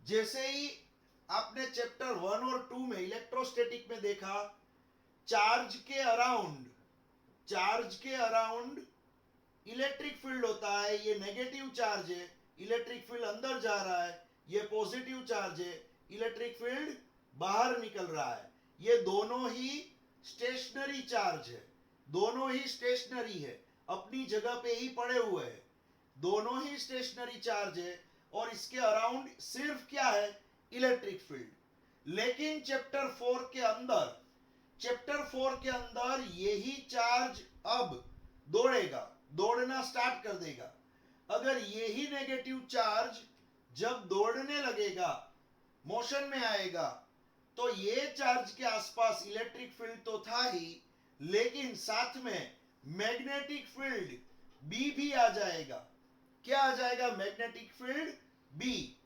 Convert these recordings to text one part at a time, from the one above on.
जैसे ही आपने चैप्टर 1 और 2 में इलेक्ट्रोस्टैटिक में देखा, चार्ज के अराउंड इलेक्ट्रिक फील्ड होता है। ये नेगेटिव चार्ज है, इलेक्ट्रिक फील्ड अंदर जा रहा है। ये पॉजिटिव चार्ज है, इलेक्ट्रिक फील्ड बाहर निकल रहा है। ये दोनों ही स्टेशनरी चार्ज है, दोनों ही स्टेशनरी है, अपनी जगह पे ही पड़े हुए हैं। दोनों ही स्टेशनरी चार्ज है और इसके अराउंड सिर्फ क्या है, इलेक्ट्रिक फील्ड। लेकिन चैप्टर 4 के अंदर यही चार्ज अब दौड़ना स्टार्ट कर देगा। अगर यही नेगेटिव चार्ज जब दौड़ने लगेगा, मोशन में आएगा, तो ये चार्ज के आसपास इलेक्ट्रिक फील्ड तो था ही, लेकिन साथ में मैग्नेटिक फील्ड बी भी आ जाएगा। क्या आ जाएगा, मैग्नेटिक फील्ड बी।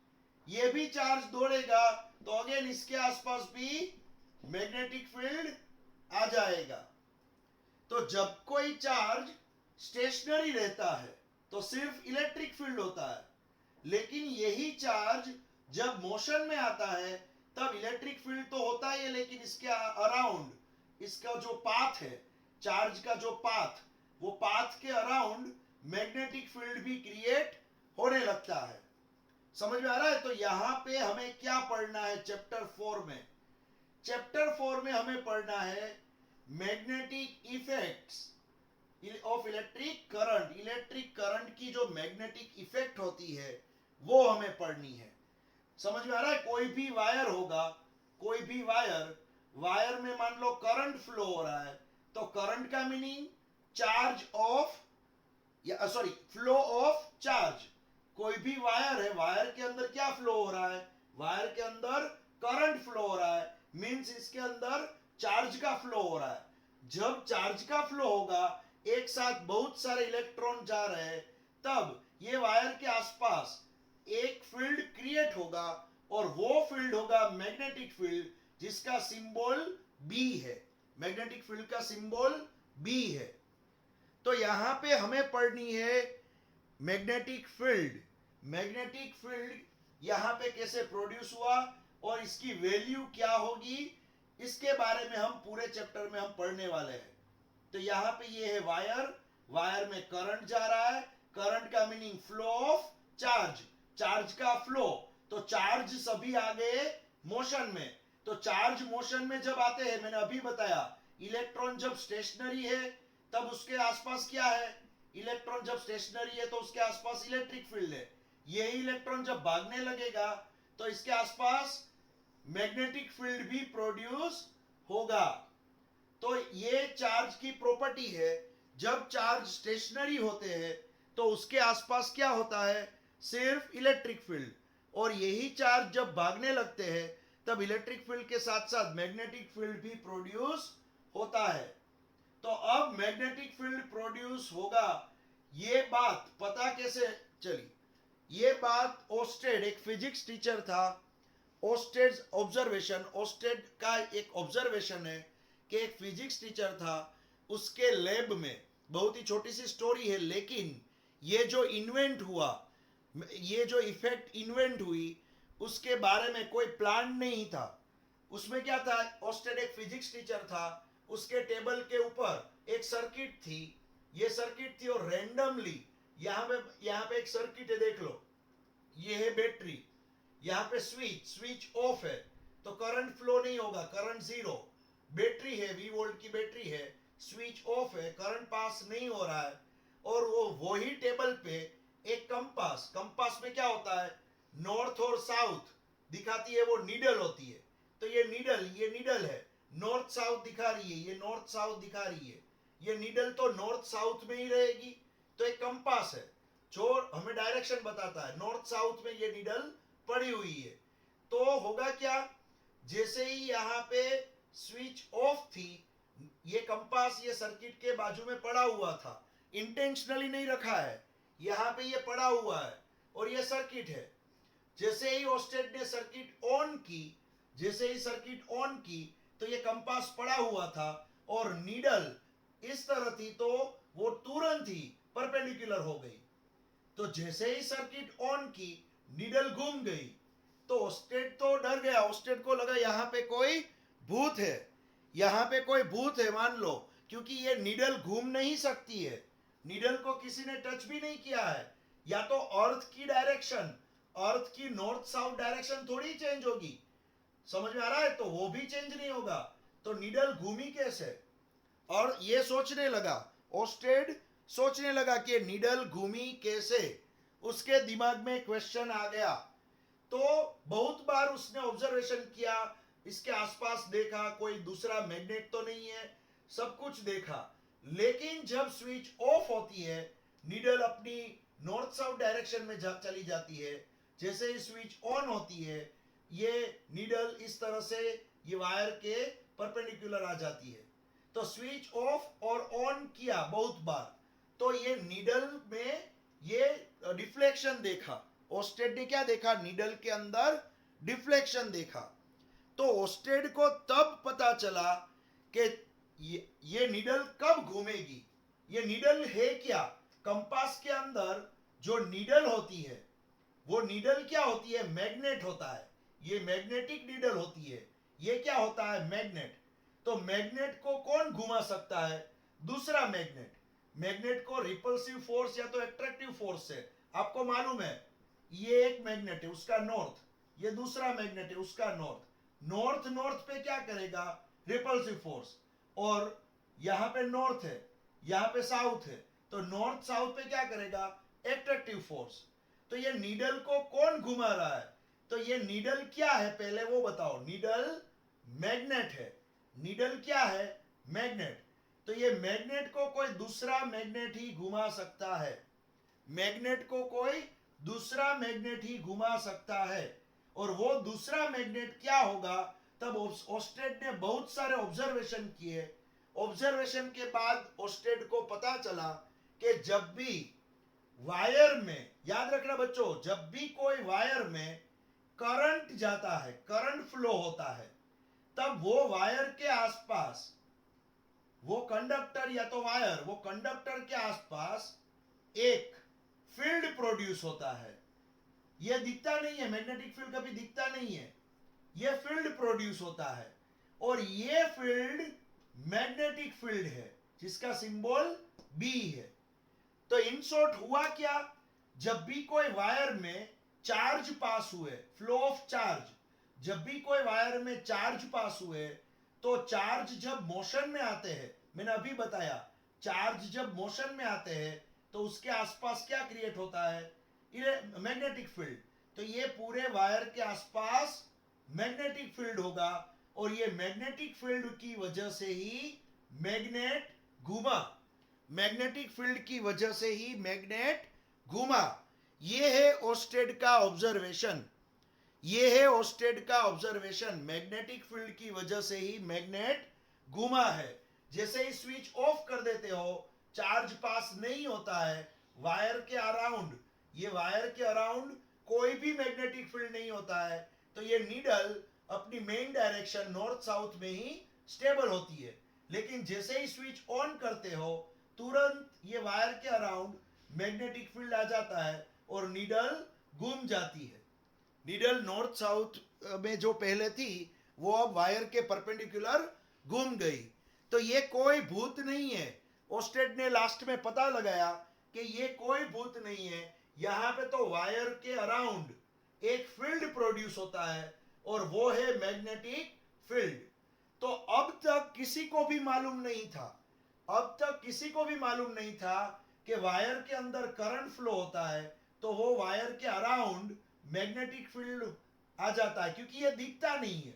ये भी चार्ज दौड़ेगा तो अगेन इसके आसपास भी मैग्नेटिक फील्ड आ जाएगा। तो जब कोई चार्ज स्टेशनरी रहता है तो सिर्फ इलेक्ट्रिक फील्ड होता है, लेकिन यही चार्ज जब मोशन में आता है तब इलेक्ट्रिक फील्ड तो होता ही है, लेकिन इसके अराउंड इसका जो पाथ है, चार्ज का जो पाथ, वो पाथ के अराउंड मैग्नेटिक फील्ड भी क्रिएट होने लगता है। समझ में आ रहा है? तो यहां पे हमें क्या पढ़ना है चैप्टर 4 में? चैप्टर 4 में हमें पढ़ना है magnetic effects of electric current. Electric current की जो मैग्नेटिक इफेक्ट होती है वो हमें पढ़नी है। समझ में आ रहा है? कोई भी वायर होगा, कोई भी वायर में मान लो करंट फ्लो हो रहा है, तो करंट का मीनिंग फ्लो ऑफ चार्ज। कोई भी वायर है, वायर के अंदर क्या फ्लो हो रहा है, वायर के अंदर करंट फ्लो हो रहा है, मींस इसके अंदर चार्ज का फ्लो हो रहा है। जब चार्ज का फ्लो होगा, एक साथ बहुत सारे इलेक्ट्रॉन जा रहे हैं, तब ये वायर के आसपास एक फील्ड क्रिएट होगा और वो फील्ड होगा मैग्नेटिक फील्ड, जिसका सिंबल बी है। मैग्नेटिक फील्ड का सिंबल बी है। तो यहां पे हमें पढ़नी है मैग्नेटिक फील्ड। मैग्नेटिक फील्ड यहां पे कैसे प्रोड्यूस हुआ और इसकी वैल्यू क्या होगी, इसके बारे में हम पूरे चैप्टर में हम पढ़ने वाले हैं। तो यहां पे ये है वायर में करंट जा रहा है, करंट का मीनिंग फ्लो ऑफ चार्ज का फ्लो। तो चार्ज सभी आ गए मोशन में। तो चार्ज मोशन में जब आते हैं, मैंने अभी बताया, इलेक्ट्रॉन जब स्टेशनरी है तब उसके आसपास क्या है, इलेक्ट्रॉन जब स्टेशनरी है तो उसके आसपास इलेक्ट्रिक फील्ड है। यही इलेक्ट्रॉन जब भागने लगेगा तो इसके आसपास मैग्नेटिक फील्ड भी प्रोड्यूस होगा। तो ये चार्ज की प्रॉपर्टी है। जब चार्ज स्टेशनरी होते हैं तो उसके आसपास क्या होता है, सिर्फ इलेक्ट्रिक फील्ड। और यही चार्ज जब भागने लगते हैं तब इलेक्ट्रिक फील्ड के साथ साथ मैग्नेटिक फील्ड भी प्रोड्यूस होता है। तो अब मैग्नेटिक फील्ड प्रोड्यूस होगा, ये बात पता कैसे चली? ये बात ओस्टेड, एक फिजिक्स टीचर था, ओस्टेड का एक ऑब्जर्वेशन है कि एक फिजिक्स टीचर था, उसके लैब में, बहुत ही छोटी सी स्टोरी है, लेकिन ये जो इन्वेंट हुआ, ये जो इफेक्ट इन्वेंट हुई, उसके बारे में कोई प्लान नहीं था। उसमें क्या था, ओस्टेड एक फिजिक्स टीचर था, उसके टेबल के ऊपर एक सर्किट थी। ये सर्किट थी और रैंडमली यहाँ पे एक सर्किट है, देख लो, ये है बैटरी, यहाँ पे स्विच ऑफ है तो करंट फ्लो नहीं होगा, करंट जीरो। बैटरी है, वी वोल्ट की बैटरी है, स्विच ऑफ है, करंट पास नहीं हो रहा है। और वही टेबल पे एक कंपास में क्या होता है, नॉर्थ और साउथ दिखाती है, वो नीडल होती है। तो ये नीडल है, नॉर्थ साउथ दिखा रही है, ये नॉर्थ साउथ दिखा रही है। ये नीडल तो नॉर्थ साउथ में ही रहेगी। तो एक कंपास है जो हमें डायरेक्शन बताता है, नॉर्थ साउथ में ये नीडल पड़ी हुई है। तो होगा क्या, जैसे ही यहाँ पे स्विच ऑफ थी, ये कंपास ये सर्किट के बाजू में पड़ा हुआ था, इंटेंशनली नहीं रखा है, यहाँ पे ये पड़ा हुआ है और ये सर्किट है। जैसे ही ओस्टेड ने सर्किट ऑन की तो ये कंपास पड़ा हुआ था और नीडल इस तरह थी, तो वो तुरंत ही परपेंडिकुलर हो गई। तो जैसे ही सर्किट ऑन की, नीडल घूम गई, तो ओस्टेड तो डर गया, ओस्टेड को लगा यहाँ पे कोई भूत है, यहाँ पे कोई भूत है मान लो, क्योंकि ये नीडल घूम नहीं सकती है, नीडल को किसी ने टच भी नहीं किया है, या तो अर्थ की डायरेक्शन, अर्थ की नॉर्थ साउथ डायरेक्शन थोड़ी चेंज होगी, समझ में आ रहा है, तो वो भी चेंज नहीं होगा, तो नीडल घूमी कैसे। और ये सोचने लगा, ओस्टेड सोचने लगा कि नीडल घूमी कैसे, उसके दिमाग में क्वेश्चन आ गया। तो बहुत बार उसने ऑब्जर्वेशन किया, इसके आसपास देखा कोई दूसरा मैग्नेट तो नहीं है, सब कुछ देखा, लेकिन जब स्विच ऑफ होती है नीडल अपनी नॉर्थ साउथ डायरेक्शन में चली जाती है, जैसे ही स्विच ऑन होती है ये नीडल इस तरह से ये वायर के परपेंडिकुलर आ जाती है। तो स्विच ऑफ और ऑन किया बहुत बार, तो ये नीडल में ये डिफ्लेक्शन देखा, ओस्टेड ने क्या देखा, नीडल के अंदर डिफ्लेक्शन देखा। तो ओस्टेड को तब पता चला कि ये नीडल कब घूमेगी, ये नीडल है क्या, कंपास के अंदर जो नीडल होती है वो नीडल क्या होती है, मैग्नेट होता है, ये मैग्नेटिक नीडल होती है, ये क्या होता है, मैग्नेट। तो मैग्नेट को कौन घुमा सकता है, दूसरा मैग्नेट, मैग्नेट को रिपल्सिव फोर्स या तो एट्रैक्टिव फोर्स से, आपको मालूम है ये एक मैग्नेट है उसका नॉर्थ, ये दूसरा मैग्नेट है उसका नॉर्थ, नॉर्थ नॉर्थ पे क्या करेगा, रिपल्सिव फोर्स, और यहां पे नॉर्थ है यहां पे साउथ है, तो नॉर्थ साउथ पे क्या करेगा, एट्रैक्टिव फोर्स। तो ये नीडल को कौन घुमा रहा है, तो ये नीडल क्या है पहले वो बताओ, नीडल मैग्नेट है, नीडल क्या है, मैग्नेट। तो ये मैग्नेट को कोई दूसरा मैग्नेट ही घुमा सकता है, मैग्नेट को कोई दूसरा मैग्नेट ही घुमा सकता है, और वो दूसरा मैग्नेट क्या होगा। तब ओस्टेड ने बहुत सारे ऑब्जर्वेशन किए, ऑब्जर्वेशन के बाद ओस्टेड को पता चला कि जब भी वायर में, याद रखना बच्चों, जब भी कोई वायर में करंट जाता है, करंट फ्लो होता है, तब वो वायर के आसपास, वो कंडक्टर या तो वायर, वो कंडक्टर के आसपास एक फील्ड प्रोड्यूस होता है, ये दिखता नहीं है, मैग्नेटिक फील्ड कभी दिखता नहीं है, ये फील्ड प्रोड्यूस होता है, और ये फील्ड मैग्नेटिक फील्ड है जिसका सिंबल बी है। तो इन शॉर्ट हुआ क्या, जब भी कोई वायर में चार्ज पास हुए, फ्लो ऑफ चार्ज, जब भी कोई वायर में चार्ज पास हुए, तो चार्ज जब मोशन में आते हैं, मैंने अभी बताया चार्ज जब मोशन में आते हैं तो उसके आसपास क्या क्रिएट होता है, मैग्नेटिक फील्ड। तो ये पूरे वायर के आसपास मैग्नेटिक फील्ड होगा, और ये मैग्नेटिक फील्ड की वजह से ही मैग्नेट घूमा, मैग्नेटिक फील्ड की वजह से ही मैग्नेट घूमा। ये है ओस्टेड का ऑब्जर्वेशन, ये है ओस्टेड का ऑब्जर्वेशन, मैग्नेटिक फील्ड की वजह से ही मैग्नेट घूमा है। जैसे ही स्विच ऑफ कर देते हो, चार्ज पास नहीं होता है वायर के अराउंड, ये वायर के अराउंड कोई भी मैग्नेटिक फील्ड नहीं होता है, तो ये नीडल अपनी मेन डायरेक्शन नॉर्थ साउथ में ही स्टेबल होती है। लेकिन जैसे ही स्विच ऑन करते हो तुरंत ये वायर के अराउंड मैग्नेटिक फील्ड आ जाता है और नीडल घूम जाती है, नीडल नॉर्थ साउथ में जो पहले थी वो अब वायर के परपेंडिकुलर घूम गई। तो ये कोई भूत नहीं है, ओस्टेड ने लास्ट में पता लगाया कि ये कोई भूत नहीं है, यहाँ पे तो वायर के अराउंड एक फील्ड प्रोड्यूस होता है और वो है मैग्नेटिक फील्ड। तो अब तक किसी को भी मालूम नहीं था, अब तक किसी को भी मालूम नहीं था कि वायर के अंदर करंट फ्लो होता है तो वो वायर के अराउंड मैग्नेटिक फील्ड आ जाता है, क्योंकि ये दिखता नहीं है,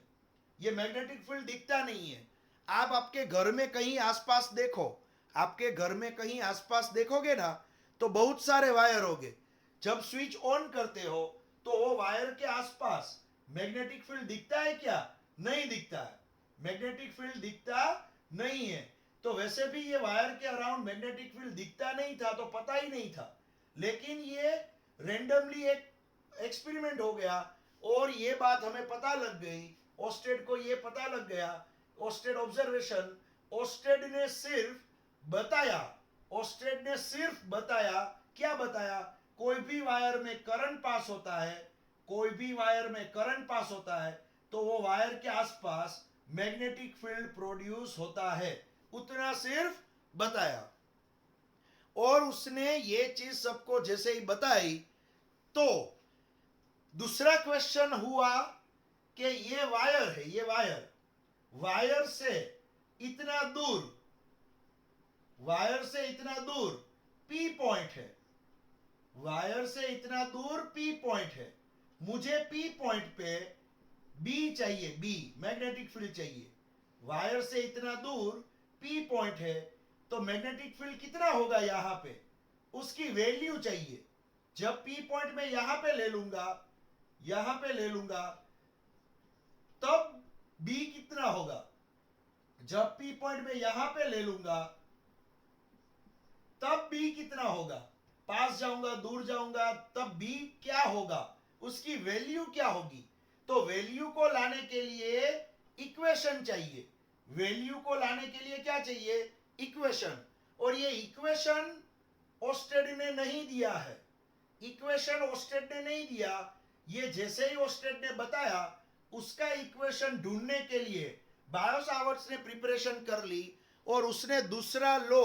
ये मैग्नेटिक फील्ड दिखता नहीं है। आप आपके घर में कहीं आसपास देखो, आपके घर में कहीं आसपास देखोगे ना तो बहुत सारे वायर होंगे, जब स्विच ऑन करते हो तो वो वायर के आसपास मैग्नेटिक फील्ड दिखता है क्या, नहीं दिखता है, मैग्नेटिक फील्ड दिखता नहीं है। तो वैसे भी ये वायर के अराउंड मैग्नेटिक फील्ड दिखता नहीं था तो पता ही नहीं था, लेकिन ये रेंडमली एक एक्सपेरिमेंट हो गया और ये बात हमें पता लग गई, ओस्टेड को ये पता लग गया, ओस्टेड ऑब्जर्वेशन, ओस्टेड ने सिर्फ बताया, ओस्टेड ने सिर्फ बताया, क्या बताया, कोई भी वायर में करंट पास होता है कोई भी वायर में करंट पास होता है तो वो वायर के आसपास मैग्नेटिक फील्ड प्रोड्यूस होता है, उतना सिर्फ बताया। और उसने ये चीज सबको जैसे ही बताई तो दूसरा क्वेश्चन हुआ कि ये वायर है, ये वायर से इतना दूर, वायर से इतना दूर पी पॉइंट है, वायर से इतना दूर पी पॉइंट है, मुझे पी पॉइंट पे बी चाहिए, बी मैग्नेटिक फील्ड चाहिए। वायर से इतना दूर पी पॉइंट है तो मैग्नेटिक फील्ड कितना होगा यहां पे, उसकी वैल्यू चाहिए। जब पी पॉइंट में यहां पे ले लूंगा, यहां पे ले लूंगा, तब बी कितना होगा। जब पी पॉइंट में यहां पे ले लूंगा तब बी कितना होगा, पास जाऊंगा दूर जाऊंगा तब बी क्या होगा, उसकी वैल्यू क्या होगी। तो वैल्यू को लाने के लिए इक्वेशन चाहिए, वैल्यू को लाने के लिए क्या चाहिए, इक्वेशन। और ये इक्वेशन ओस्टेड ने नहीं दिया है, इक्वेशन ओस्टेड ने नहीं दिया, ये जैसे ही ओस्टेड ने बताया उसका इक्वेशन ढूंढने के लिए बायो-सावर्ट्स ने प्रिपरेशन कर ली और उसने दूसरा लॉ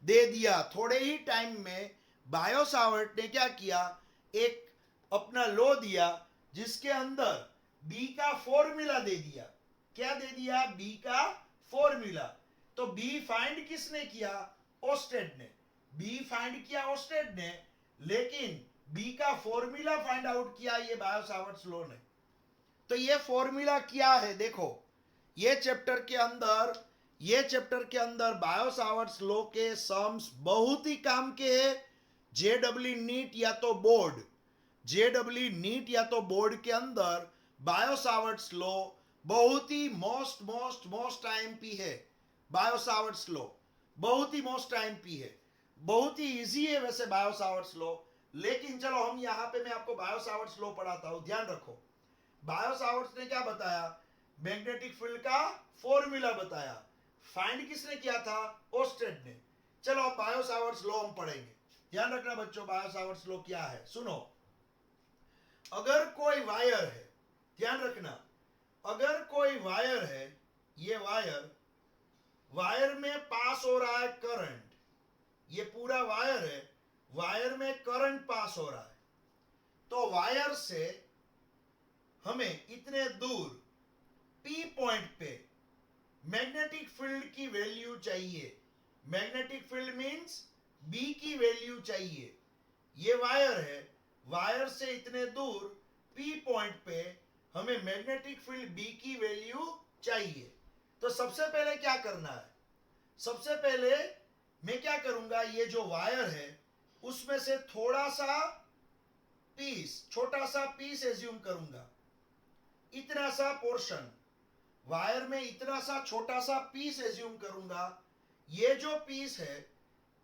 दे दिया। थोड़े ही टाइम में बायो-सावर्ट ने क्या किया, एक अपना लॉ दिया जिसके अंदर बी का फॉर्मूला दे दिया। क्या दे दिया, बी का फॉर्मूला। तो बी फाइंड किसने किया, ओस्टेड ने। बी फाइंड किया ओस्टेड ने, लेकिन बी का फॉर्मूला फाइंड आउट किया ये बायो-सावर्ट्स लॉ ने। तो ये फॉर्मूला क्या है, देखो ये चैप्टर के अंदर बायो-सावर्ट्स लॉ के सम्स बहुत ही काम के हैं। जेडब्ल्यू नीट या तो बोर्ड, जेडब्ल्यू नीट या तो बोर्ड के अंदर बायो-सावर्ट्स लॉ बहुत ही मोस्ट आईएमपी है। बायो-सावर्ट्स लॉ बहुत ही मोस्ट आईएमपी है, बहुत ही इजी है वैसे बायो-सावर्ट्स लॉ। लेकिन चलो हम यहां पे मैं आपको बायो-सावर्ट्स लॉ पढ़ाता हूं, ध्यान रखो। बायो-सावर्ट्स ने क्या बताया, मैग्नेटिक फील्ड का फॉर्मूला बताया। फाइंड किसने किया था, ओस्टेड ने। चलो अब बायो-सावर्ट्स लॉ हम पढ़ेंगे। ध्यान रखना बच्चों, बायो-सावर्ट्स लॉ क्या है सुनो। अगर कोई वायर है, ध्यान रखना, अगर कोई वायर है, ये वायर में पास हो रहा है करंट, ये पूरा वायर है, वायर में करंट पास हो रहा है, तो वायर से हमें इतने दूर पी पॉइंट पे मैग्नेटिक फील्ड की वैल्यू चाहिए। मैग्नेटिक फील्ड मींस बी की वैल्यू चाहिए। ये वायर है, वायर से इतने दूर पी पॉइंट पे हमें मैग्नेटिक फील्ड बी की वैल्यू चाहिए। तो सबसे पहले क्या करना है, सबसे पहले मैं क्या करूंगा, ये जो वायर है उसमें से थोड़ा सा पीस, छोटा सा पीस एज्यूम करूंगा, इतना सा पोर्शन, वायर में इतना सा छोटा सा पीस एज्यूम करूंगा। ये जो पीस है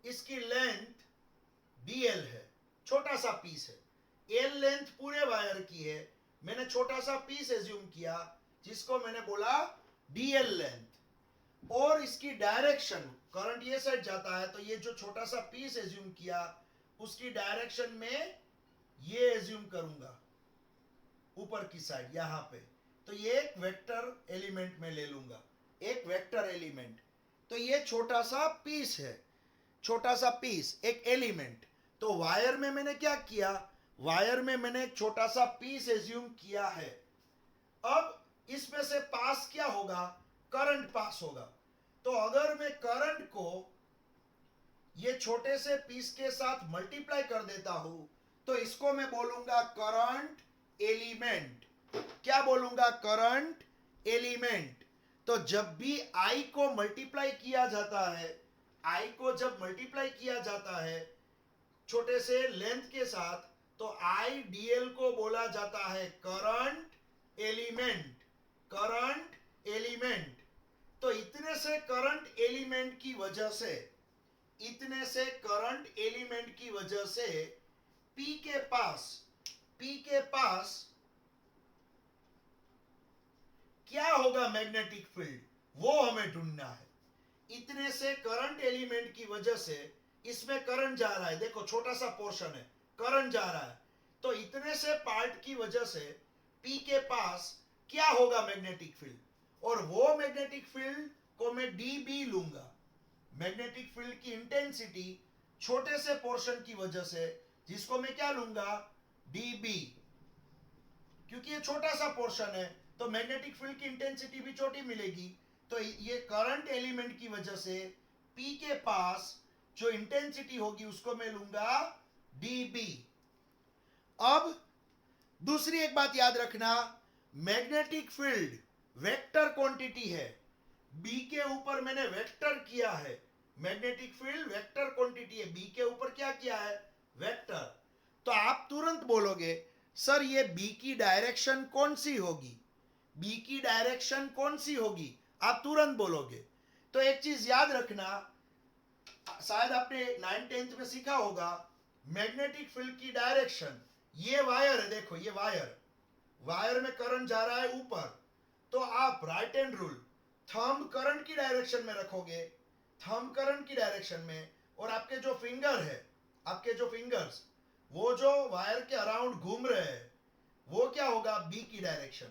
इसकी लेंथ dl है, छोटा सा पीस है। l लेंथ पूरे वायर की है, मैंने छोटा सा पीस एज्यूम किया जिसको मैंने बोला dl लेंथ। और इसकी डायरेक्शन, करंट ये साइड जाता है तो ये जो छोटा सा पीस एज्यूम किया उसकी डायरेक्शन में ये एज्यूम करूंगा ऊपर की साइड यहां पे। तो ये एक वेक्टर एलिमेंट में ले लूंगा, एक वेक्टर एलिमेंट। तो ये छोटा सा पीस है, छोटा सा पीस, एक एलिमेंट। तो वायर में मैंने क्या किया, वायर में मैंने एक छोटा सा पीस एज्यूम किया है। अब इसमें से पास क्या होगा, करंट पास होगा। तो अगर मैं करंट को ये छोटे से पीस के साथ मल्टीप्लाई कर देता हूं तो इसको मैं बोलूंगा करंट एलिमेंट। क्या बोलूंगा, करंट एलिमेंट। तो जब भी I को मल्टीप्लाई किया जाता है, I को जब मल्टीप्लाई किया जाता है छोटे से लेंथ के साथ, तो I dl को बोला जाता है करंट एलिमेंट, करंट एलिमेंट। तो इतने से करंट एलिमेंट की वजह से, इतने से करंट एलिमेंट की वजह से P के पास क्या होगा मैग्नेटिक फील्ड, वो हमें ढूंढना है। इतने से करंट एलिमेंट की वजह से इसमें करंट जा रहा है, देखो छोटा सा पोर्शन है, करंट जा रहा है। तो इतने से पार्ट की वजह से P के पास क्या होगा मैग्नेटिक फील्ड, और वो मैग्नेटिक फील्ड को मैं dB लूंगा। मैग्नेटिक फील्ड की इंटेंसिटी छोटे से पोर्शन की वजह से, जिसको मैं क्या लूंगा, dB, क्योंकि ये छोटा सा पोर्शन है तो मैग्नेटिक फील्ड की इंटेंसिटी भी छोटी मिलेगी। तो ये करंट एलिमेंट की वजह से P के पास जो इंटेंसिटी होगी उसको मैं लूंगा dB। अब दूसरी एक बात याद रखना, मैग्नेटिक फील्ड वेक्टर क्वांटिटी है। B के ऊपर मैंने वेक्टर किया है, मैग्नेटिक फील्ड वेक्टर क्वांटिटी है, B के ऊपर क्या किया है, वेक्टर। तो आप तुरंत बोलोगे सर ये B की डायरेक्शन कौन सी होगी, B की डायरेक्शन कौन सी होगी, आप तुरंत बोलोगे। तो एक चीज याद रखना, शायद आपने 9th-10th में सीखा होगा, मैग्नेटिक फील्ड की डायरेक्शन, ये वायर है, देखो ये वायर में करंट जा रहा है ऊपर, तो आप right hand rule thumb current की डायरेक्शन में रखोगे, थंब करंट की डायरेक्शन में, और आपके जो फिंगर है, आपके जो फिंगर्स वो जो वायर के अराउंड घूम रहे हैं, वो क्या होगा, बी की डायरेक्शन।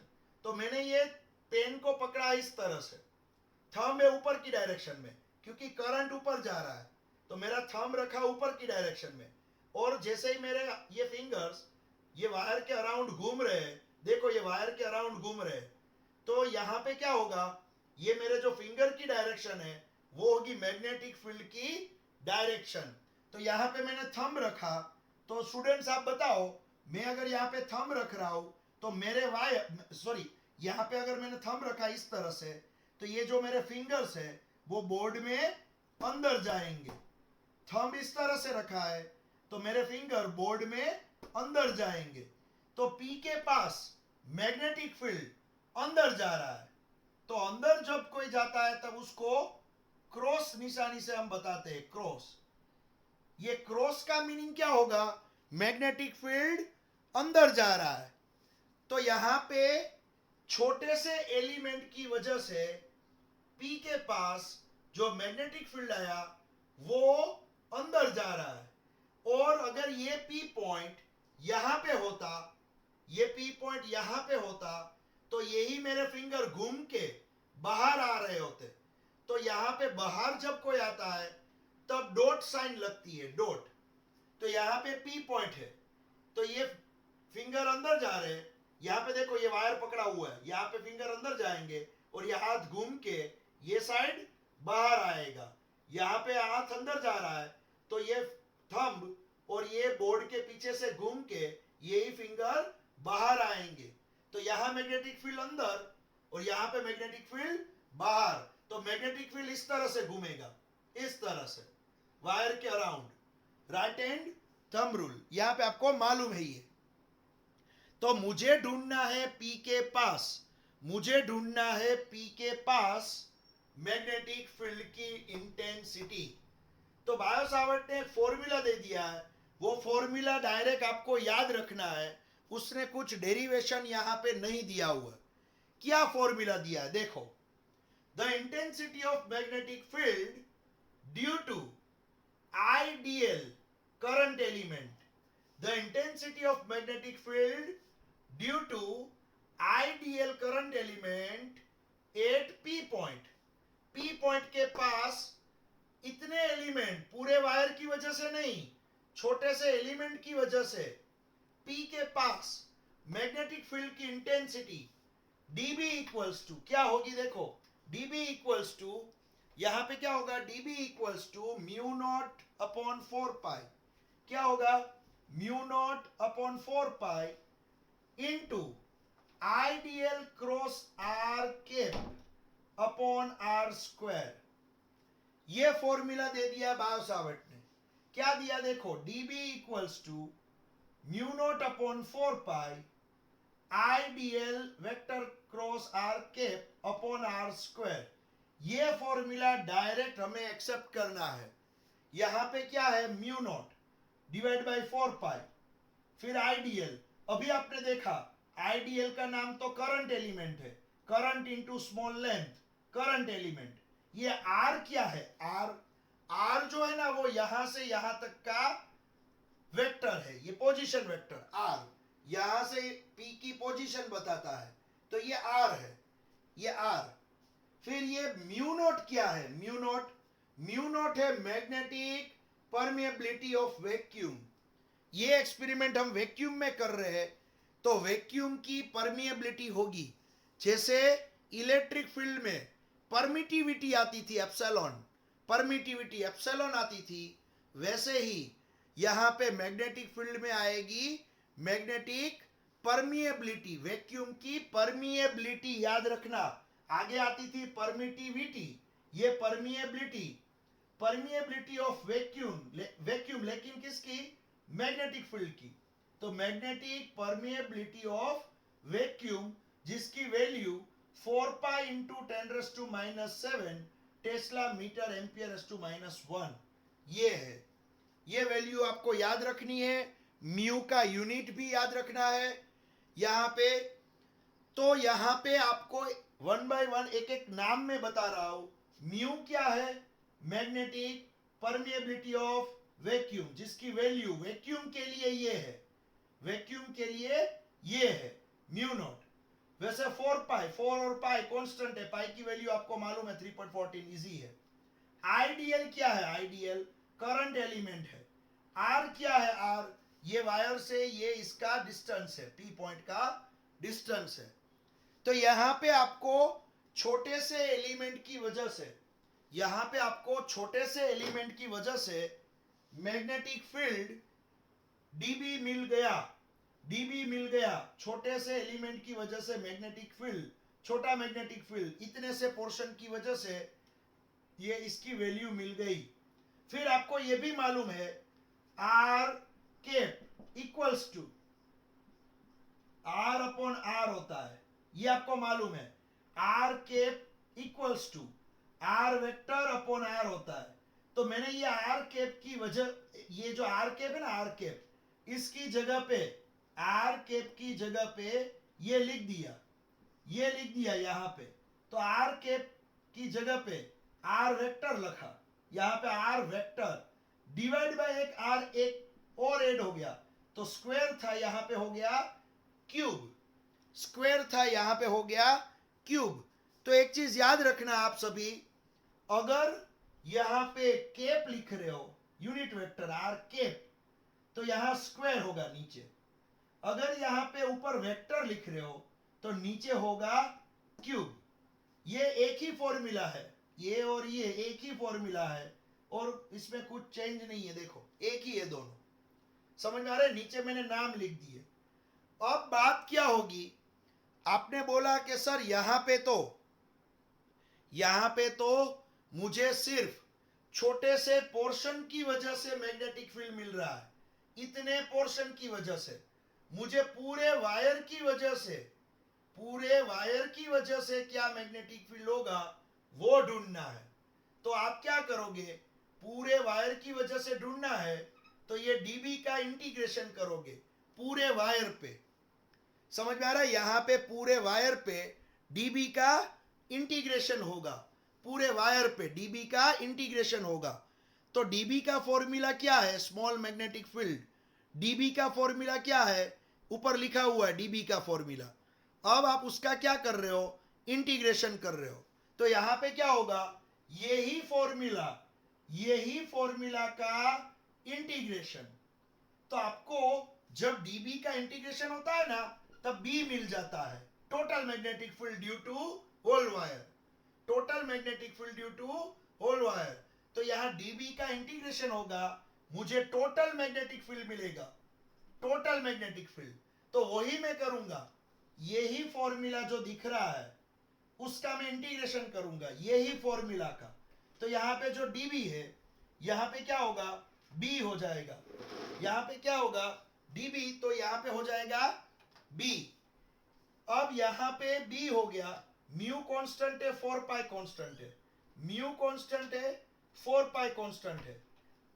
तो मैंने ये पेन को पकड़ा इस तरह से, थंब है ऊपर की डायरेक्शन में, क्योंकि करंट ऊपर जा रहा है, तो मेरा थंब रखा ऊपर की डायरेक्शन में, और जैसे ही मेरे ये फिंगर्स ये वायर के अराउंड घूम रहे हैं, देखो ये वायर के अराउंड घूम रहे हैं, तो यहाँ पे क्या होगा, ये मेरे जो फिंगर की डायरेक्शन है वो होगी मैग्नेटिक फील्ड की डायरेक्शन। तो यहाँ पे मैंने थंब रखा, तो स्टूडेंट्स आप बताओ, मैं अगर यहाँ पे थंब रख रहा हूं तो मेरे यहाँ पे अगर मैंने थंब रखा इस तरह से, तो ये जो मेरे फिंगर्स है वो बोर्ड में अंदर जाएंगे। थंब इस तरह से रखा है तो मेरे फिंगर बोर्ड में अंदर जाएंगे। तो P के पास मैग्नेटिक फील्ड अंदर जा रहा है, तो अंदर जब कोई जाता है तब उसको क्रॉस निशानी से हम बताते हैं, क्रॉस। ये क्रॉस का मीनिंग क्या होगा, मैग्नेटिक फील्ड अंदर जा रहा है। तो यहां पे छोटे से एलिमेंट की वजह से P के पास जो मैग्नेटिक फील्ड आया वो अंदर जा रहा है, और अगर ये P पॉइंट यहां पे होता, ये P पॉइंट यहां पे होता, तो यही मेरे फिंगर घूम के बाहर आ रहे होते। तो यहां पे बाहर जब कोई आता है तब डॉट साइन लगती है, डॉट। तो यहां पे P पॉइंट है, तो ये फिंगर अंदर जा रहे हैं, यहां पे देखो ये वायर पकड़ा हुआ है, यहां पे फिंगर अंदर जाएंगे और ये हाथ घूम के ये साइड बाहर आएगा, यहां पे हाथ अंदर जा रहा है, तो ये थंब और ये बोर्ड के पीछे से घूम के यही फिंगर बाहर आएंगे। तो यहां मैग्नेटिक फील्ड अंदर और यहां पे मैग्नेटिक फील्ड बाहर, तो मैग्नेटिक फील्ड इस तरह से घूमेगा, इस तरह से वायर के around, right hand thumb rule यहां पे आपको मालूम है ये। तो मुझे ढूंढना है P के पास, मुझे ढूंढना है P के पास मैग्नेटिक फील्ड की इंटेंसिटी। तो बायो सावर्ट ने एक फॉर्मूला दे दिया है, वो फॉर्मूला डायरेक्ट आपको याद रखना है, उसने कुछ डेरिवेशन यहां पे नहीं दिया हुआ। क्या फॉर्मूला दिया है देखो, the intensity of magnetic field due to ideal current element, the intensity of magnetic field due to ideal current element at P point, P point के पास इतने एलिमेंट, पूरे वायर की वजह से नहीं, छोटे से एलिमेंट की वजह से P के पास मैग्नेटिक फील्ड की इंटेंसिटी dB इक्वल्स टू क्या होगी, देखो dB इक्वल्स टू, यहां पे क्या होगा, dB equals to mu nought upon 4 pi, क्या होगा, mu nought upon 4 pi into ideal cross R cap upon R square. ये फॉर्मूला दे दिया बायो सावर्ट ने। क्या दिया देखो, dB equals to mu nought upon 4 pi ideal vector cross R cap upon R square. ये फॉर्मूला डायरेक्ट हमें accept करना है। यहां पे क्या है, mu nought divide by 4 pi, फिर आइडियल, अभी आपने देखा आइडियल का नाम तो करंट एलिमेंट है, current into small length, current element. ये आर क्या है, आर जो है ना वो यहां से यहां तक का वेक्टर है, ये पोजीशन वेक्टर आर, यहां से पी की पोजीशन बताता है, तो ये आर है, ये आर। फिर ये म्यू नॉट क्या है? म्यू नॉट है मैग्नेटिक परमिएबिलिटी ऑफ वैक्यूम। ये एक्सपेरिमेंट हम वैक्यूम में कर रहे हैं, तो वैक्यूम की परमिएबिलिटी होगी, जैसे इलेक्ट्रिक फील्ड में परमिटिविटी आती थी एप्सिलॉन, परमिटिविटी एप्सिलॉन आती थी, वैसे ही यहां पे मैग्नेटिक फील्ड में आएगी मैग्नेटिक परमिएबिलिटी। वैक्यूम की परमिएबिलिटी याद रखना, आगे आती थी परमिटिविटी, ये परमिएबिलिटी, परमिएबिलिटी ऑफ वैक्यूम लेकिन किसकी? मैग्नेटिक फील्ड की। तो मैग्नेटिक परमिएबिलिटी ऑफ वैक्यूम, जिसकी value 4 pi into 10⁻⁻⁷ tesla metre ampere ⁻⁻1 ये है। ये वैल्यू आपको याद रखनी है, म्यू का यूनिट भी याद रखना है यहां पे। तो यहां पे आपको 1 बाय 1 एक एक नाम में बता रहा हूं। म्यू क्या है? मैग्नेटिक परमिएबिलिटी ऑफ वैक्यूम, जिसकी वैल्यू वैक्यूम के लिए ये है, वैक्यूम के लिए ये है म्यू नॉट। वैसे 4 और पाई कांस्टेंट है, पाई की वैल्यू आपको मालूम है 3.14 इजी है। आइडियल क्या है? आइडियल करंट एलिमेंट है। आर क्या है? आर ये वायर से ये इसका डिस्टेंस है, पी पॉइंट का डिस्टेंस है। तो यहां पे आपको छोटे से एलिमेंट की वजह से, यहां पे आपको छोटे से एलिमेंट की वजह से मैग्नेटिक फील्ड डीबी मिल गया, डीबी मिल गया। छोटे से एलिमेंट की वजह से मैग्नेटिक फील्ड, छोटा मैग्नेटिक फील्ड, इतने से पोर्शन की वजह से ये इसकी वैल्यू मिल गई। फिर आपको ये भी मालूम है R cap equals to R upon R होता है, ये आपको मालूम है। R cap equals to R vector upon R होता है। तो मैंने ये आर केप की वजह, ये जो आर केप है ना, आर केप, इसकी जगह पे, आर केप की जगह पे ये लिख दिया, ये लिख दिया यहां पे। तो आर केप की जगह पे आर वेक्टर लिखा, यहां पे आर वेक्टर डिवाइड बाय एक आर, एक और ऐड हो गया, तो स्क्वायर था यहां पे हो गया क्यूब, स्क्वायर था यहां पे हो गया क्यूब। तो एक चीज याद रखना आप सभी, अगर यहां पे केप लिख रहे हो, यूनिट वेक्टर आर केप, तो यहां स्क्वायर होगा नीचे। अगर यहां पे ऊपर वेक्टर लिख रहे हो तो नीचे होगा क्यूब। ये एक ही फॉर्मूला है, ये और ये एक ही फॉर्मूला है, और इसमें कुछ चेंज नहीं है, देखो एक ही है दोनों। समझ में आ रहा है? नीचे मैंने नाम लिख दिए। अब बात क्या होगी, आपने बोला कि सर यहां पे तो मुझे सिर्फ छोटे से पोर्शन की वजह से मैग्नेटिक फील्ड मिल रहा है, इतने पोर्शन की वजह से। मुझे पूरे वायर की वजह से, पूरे वायर की वजह से क्या मैग्नेटिक फील्ड होगा वो ढूंढना है। तो आप क्या करोगे, पूरे वायर की वजह से ढूंढना है तो ये डीबी का इंटीग्रेशन करोगे पूरे वायर पे। समझ में आ रहा है? यहां पे पूरे वायर पे डीबी का इंटीग्रेशन होगा, पूरे वायर पे डीबी का इंटीग्रेशन होगा। तो डीबी का फॉर्मूला क्या है? स्मॉल मैग्नेटिक फील्ड, डीबी का फॉर्मूला क्या है? ऊपर लिखा हुआ है डीबी का फॉर्मूला। अब आप उसका क्या कर रहे हो? इंटीग्रेशन कर रहे हो। तो यहां पे क्या होगा, यही फॉर्मूला का इंटीग्रेशन। तो आपको जब डीबी का इंटीग्रेशन होता है ना, तब बी मिल जाता है, total magnetic field due to whole wire, total magnetic field due to whole wire. तो यहां डीबी का इंटीग्रेशन होगा, मुझे टोटल मैग्नेटिक फील्ड मिलेगा, टोटल मैग्नेटिक फील्ड। तो वही मैं करूंगा, यही फॉर्मूला जो दिख रहा है उसका मैं इंटीग्रेशन करूंगा, यही फॉर्मूला का। तो यहां पे जो डीबी है, यहां पे क्या होगा, बी हो जाएगा। यहां पे क्या होगा, डीबी, तो यहां पे हो जाएगा बी। अब यहां पे बी हो गया, म्यू कांस्टेंट है, 4 पाई कांस्टेंट है, म्यू कांस्टेंट है, 4 पाई कांस्टेंट है।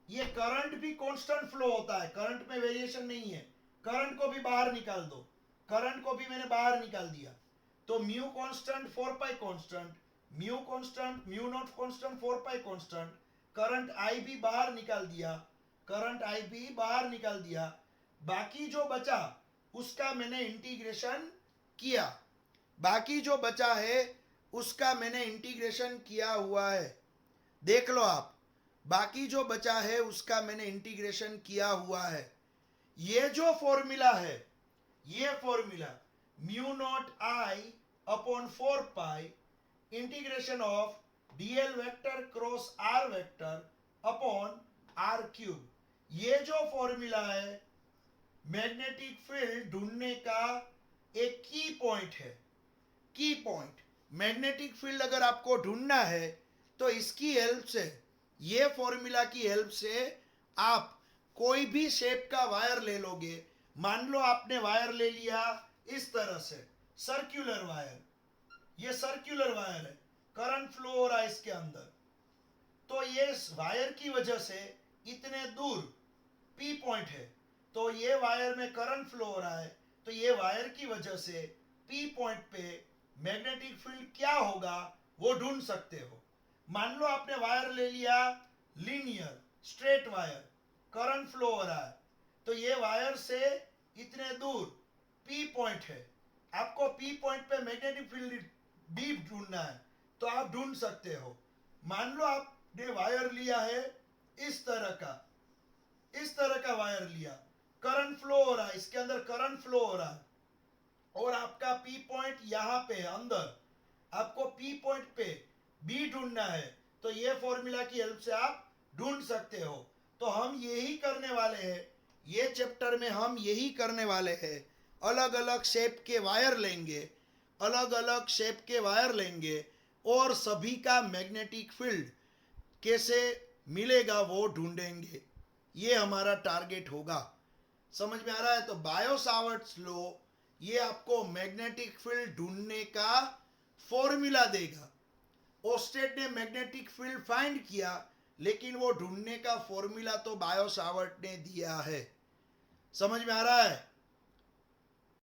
ये करंट भी कांस्टेंट फ्लो होता है, करंट में वेरिएशन नहीं है। करंट को भी बाहर निकाल दो, करंट को भी मैंने बाहर निकाल दिया। तो mu constant, 4 pi constant, mu constant, mu naught constant, 4 pi constant, current I भी बाहर निकाल दिया। करंट आई भी बाहर निकाल दिया, बाकी जो बचा उसका मैंने इंटीग्रेशन किया, बाकी जो बचा है उसका मैंने इंटीग्रेशन किया हुआ है। देख लो आप, बाकी जो बचा है उसका मैंने इंटीग्रेशन किया हुआ है। ये जो फॉर्मूला है, ये formula mu nought I upon 4 pi integration of dl vector cross R vector upon R cube, ये जो फॉर्मूला है मैग्नेटिक फील्ड ढूंढने का एक की पॉइंट है। की पॉइंट, मैग्नेटिक फील्ड अगर आपको ढूंढना है तो इसकी हेल्प से, ये फॉर्मूला की हेल्प से आप कोई भी शेप का वायर ले लोगे। मान लो आपने वायर ले लिया इस तरह से, सर्कुलर वायर, ये सर्कुलर वायर है, करंट फ्लो हो रहा है इसके अंदर, तो ये वायर की वजह से इतने दूर पी पॉइंट है, तो ये वायर में करंट फ्लो हो रहा है, तो ये वायर की वजह से पी पॉइंट पे मैग्नेटिक फील्ड क्या होगा वो ढूंढ सकते हो। मान लो आपने वायर ले लिया linear straight wire, current flow हो रहा है, तो ये वायर से इतने दूर पी पॉइंट है, आपको पी पॉइंट पे मैग्नेटिक फील्ड भी ढूंढना है तो आप ढूंढ सकते हो। मान लो आपने वायर लिया है इस तरह का, इस तरह का वायर लिया, करंट फ्लो हो रहा है, इसके अंदर करंट फ्लो हो रहा है और आपका पी पॉइंट यहाँ पे है अंदर, आपको पी पॉइंट पे बी ढूंढना है, तो ये फॉर्मूला की हेल्प से आप ढूंढ सकते हो। तो हम यही करने वाले हैं, ये चैप्टर में हम यही करने वाले हैं, अलग अलग शेप के वायर लेंगे, अलग अलग शेप के वायर लेंगे और सभी का मैग्नेटिक फील्ड कैसे मिलेगा वो ढूंढेंगे, ये हमारा टारगेट होगा। समझ में आ रहा है? तो बायो-सावर्ट्स लॉ ये आपको मैग्नेटिक फील्ड ढूंढने का फॉर्मूला देगा। ओस्टेड ने मैग्नेटिक फील्ड फाइंड किया, लेकिन वो ढूंढने का फॉर्मूला तो बायो-सावर्ट ने दिया है। समझ में आ रहा है?